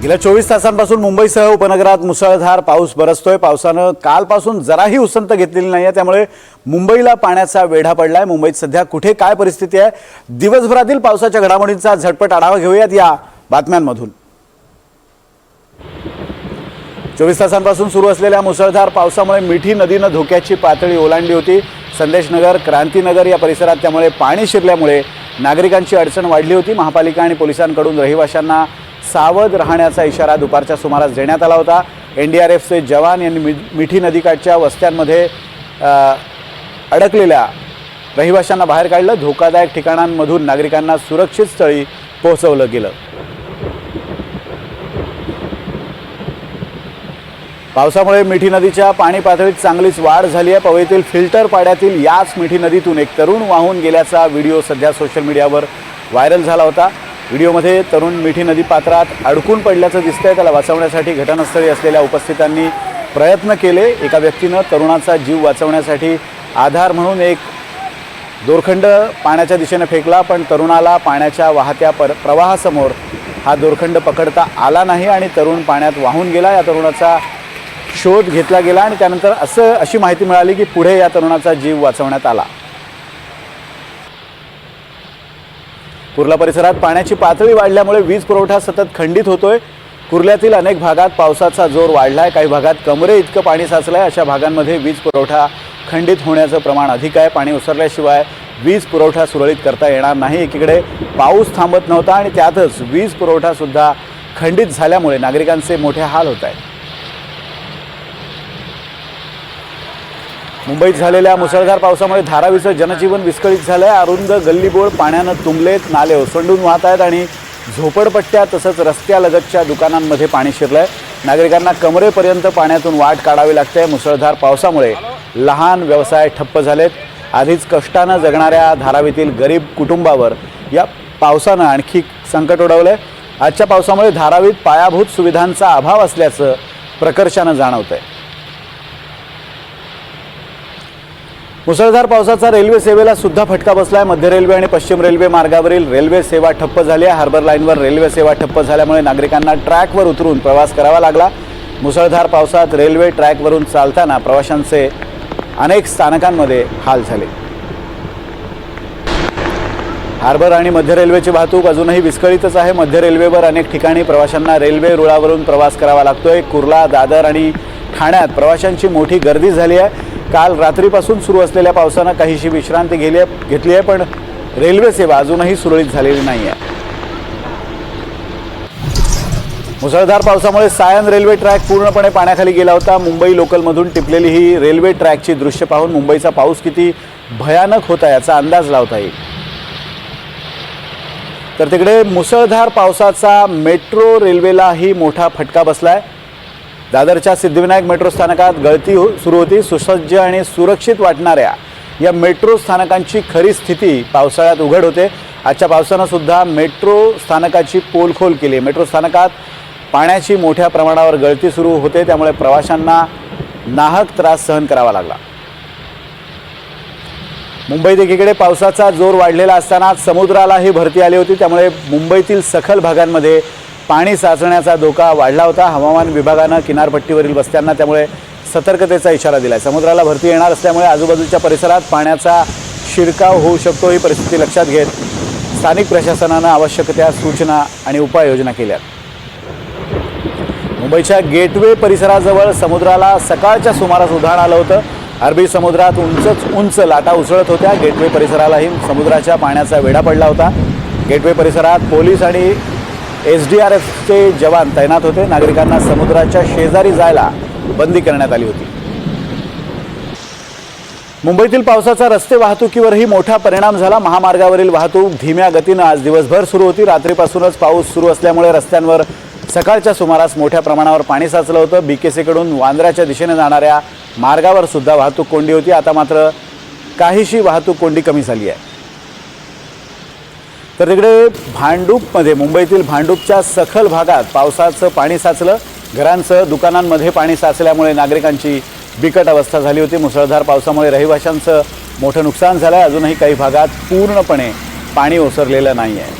गेल्या 24 तासांपासून मुंबईसह उपनगरात मुसळधार पाऊस बरसतोय। पावसानं कालपासून जराही उसंत घेतलेली नाहीये, त्यामुळे मुंबईला पाण्याचा वेढा पडलाय। मुंबईत सध्या कुठे काय परिस्थिती आहे, दिवसभरातील पावसाच्या घडामोडींचा झटपट आढावा घेऊयात या बातम्यांमधून। 24 तासांपासून सुरू असलेल्या मुसळधार पावसामुळे मिठी नदीनं धोक्याची पातळी ओलांडली होती। संदेशनगर, क्रांतीनगर या परिसरात त्यामुळे पाणी शिरल्यामुळे नागरिकांची अडचण वाढली होती। महापालिका आणि पोलिसांकडून रहिवाशांना सावध राहण्याचा इशारा दुपारच्या सुमारास देण्यात आला होता। एनडीआरएफचे जवान यांनी मिठी नदीकाठच्या वस्त्यांमध्ये अडकलेल्या रहिवाशांना बाहेर काढलं। धोकादायक ठिकाणांमधून नागरिकांना सुरक्षित स्थळी पोहोचवलं गेलं। पावसामुळे मिठी नदीच्या पाणी पातळीत चांगलीच वाढ झाली आहे। पवईतील फिल्टर पाड्यातील याच मिठी नदीतून एक तरुण वाहून गेल्याचा व्हिडिओ सध्या सोशल मीडियावर व्हायरल झाला होता। व्हिडिओमध्ये तरुण मिठी नदी पात्रात अडकून पडल्याचं दिसतंय। त्याला वाचवण्यासाठी घटनास्थळी असलेल्या उपस्थितांनी प्रयत्न केले। एका व्यक्तीनं तरुणाचा जीव वाचवण्यासाठी आधार म्हणून एक दोरखंड पाण्याच्या दिशेने फेकला, पण तरुणाला पाण्याच्या वाहत्या प्रवाहासमोर हा दोरखंड पकडता आला नाही आणि तरुण पाण्यात वाहून गेला। या तरुणाचा शोध घेतला गेला आणि त्यानंतर अशी माहिती मिळाली की पुढे या तरुणाचा जीव वाचवण्यात आला। कुर्ला परिसरात पाण्याची पातळी वाढल्यामुळे वीज पुरवठा सतत खंडित होतोय। कुर्ल्यातील अनेक भागात पावसाचा जोर वाढलाय। काही भागात कमरे इतकं पाणी साचलंय। अशा भागांमध्ये वीज पुरवठा खंडित होण्याचं प्रमाण अधिक आहे। पाणी ओसरल्याशिवाय वीज पुरवठा सुरळीत करता येणार नाही। एकीकडे पाऊस थांबत नव्हता आणि त्यातच वीज पुरवठा सुद्धा खंडित झाल्यामुळे नागरिकांचे मोठे हाल होत आहेत। मुंबईत झालेल्या मुसळधार पावसामुळे धारावीचं जनजीवन विस्कळीत झालंय। अरुंद गल्लीबोळ पाण्यानं तुंबलेत, नाले ओसंडून वाहत आहेत आणि झोपडपट्ट्या तसंच रस्त्यालगतच्या दुकानांमध्ये पाणी शिरलंय। नागरिकांना कमरेपर्यंत पाण्यातून वाट काढावी लागते। मुसळधार पावसामुळे लहान व्यवसाय ठप्प झालेत। आधीच कष्टानं जगणाऱ्या धारावीतील गरीब कुटुंबावर या पावसानं आणखी संकट ओढवलंय। आजच्या पावसामुळे धारावीत पायाभूत सुविधांचा अभाव असल्याचं प्रकर्षानं जाणवतंय। मुसळधार पावसाचा रेल्वे सेवेला सुद्धा फटका बसलाय। मध्य रेल्वे आणि पश्चिम रेल्वे मार्गावरील रेल्वे सेवा ठप्प झाली आहे। हार्बर लाईनवर रेल्वे सेवा ठप्प झाल्यामुळे नागरिकांना ट्रॅकवर उतरून प्रवास करावा लागला। मुसळधार पावसात रेल्वे ट्रॅकवरून चालताना प्रवाशांचे अनेक स्थानकांमध्ये हाल झाले। हार्बर आणि मध्य रेल्वेची वाहतूक अजूनही विस्कळीतच आहे। मध्य रेल्वेवर अनेक ठिकाणी प्रवाशांना रेल्वे रुळावरून प्रवास करावा लागतोय। कुर्ला, दादर आणि ठाण्यात प्रवाशांची मोठी गर्दी झाली आहे। काल रात्रीपासून सुरू असलेल्या पावसानं काहीशी विश्रांती घेतली आहे, पण रेल्वे सेवा अजूनही सुरळीत झालेली नाही आहे। मुसळधार पावसामुळे सायन रेल्वे ट्रॅक पूर्णपणे पाण्याखाली गेला होता। मुंबई लोकलमधून टिपलेली ही रेल्वे ट्रॅकची दृश्य पाहून मुंबईचा पाऊस किती भयानक होता याचा अंदाज लावता येईल। तर तिकडे मुसळधार पावसाचा मेट्रो रेल्वेलाही मोठा फटका बसलाय। दादरच्या सिद्धिविनायक मेट्रो स्थानकात गळती सुरू होती। सुसज्ज आणि सुरक्षित वाटणाऱ्या या मेट्रो स्थानकांची खरी स्थिती पावसाळ्यात उघड होते। आजच्या पावसानं सुद्धा मेट्रो स्थानकाची पोलखोल केली। मेट्रो स्थानकात पाण्याची मोठ्या प्रमाणावर गळती सुरू होते, त्यामुळे प्रवाशांना नाहक त्रास सहन करावा लागला। मुंबईत एकीकडे पावसाचा जोर वाढलेला असताना समुद्रालाही भरती आली होती, त्यामुळे मुंबईतील सखल भागांमध्ये पाणी साचण्याचा धोका वाढला होता। हवामान विभागानं किनारपट्टीवरील वस्त्यांना त्यामुळे सतर्कतेचा इशारा दिला आहे। समुद्राला भरती येणार असल्यामुळे आजूबाजूच्या परिसरात पाण्याचा शिरकाव होऊ शकतो। ही परिस्थिती लक्षात घेत स्थानिक प्रशासनानं आवश्यक त्या सूचना आणि उपाययोजना केल्या। मुंबईच्या गेटवे परिसराजवळ समुद्राला सकाळच्या सुमारास उधाण आलं होतं। अरबी समुद्रात उंच लाटा उसळत होत्या। गेटवे परिसरालाही समुद्राच्या पाण्याचा वेढा पडला होता। गेटवे परिसरात पोलीस आणि एसडीआरएफचे जवान तैनात होते। नागरिकांना समुद्राच्या शेजारी जायला बंदी करण्यात आली होती। मुंबईतील पावसाचा रस्ते वाहतुकीवरही मोठा परिणाम झाला। महामार्गावरील वाहतूक धीम्या गतीनं आज दिवसभर सुरू होती। रात्रीपासूनच पाऊस सुरू असल्यामुळे रस्त्यांवर सकाळच्या सुमारास मोठ्या प्रमाणावर पाणी साचलं होतं। बीकेसीकडून वांद्र्याच्या दिशेने जाणाऱ्या मार्गावर सुद्धा वाहतूक कोंडी होती। आता मात्र काहीशी वाहतूक कोंडी कमी झाली आहे। तर तिकडे भांडूपमध्ये मुंबईतील भांडूपच्या सखल भागात पावसाचं पाणी साचलं। घरांसह दुकानांमध्ये पाणी साचल्यामुळे नागरिकांची बिकट अवस्था झाली होती। मुसळधार पावसामुळे रहिवाशांचं मोठं नुकसान झालं आहे। अजूनही काही भागात पूर्णपणे पाणी ओसरलेलं नाही आहे।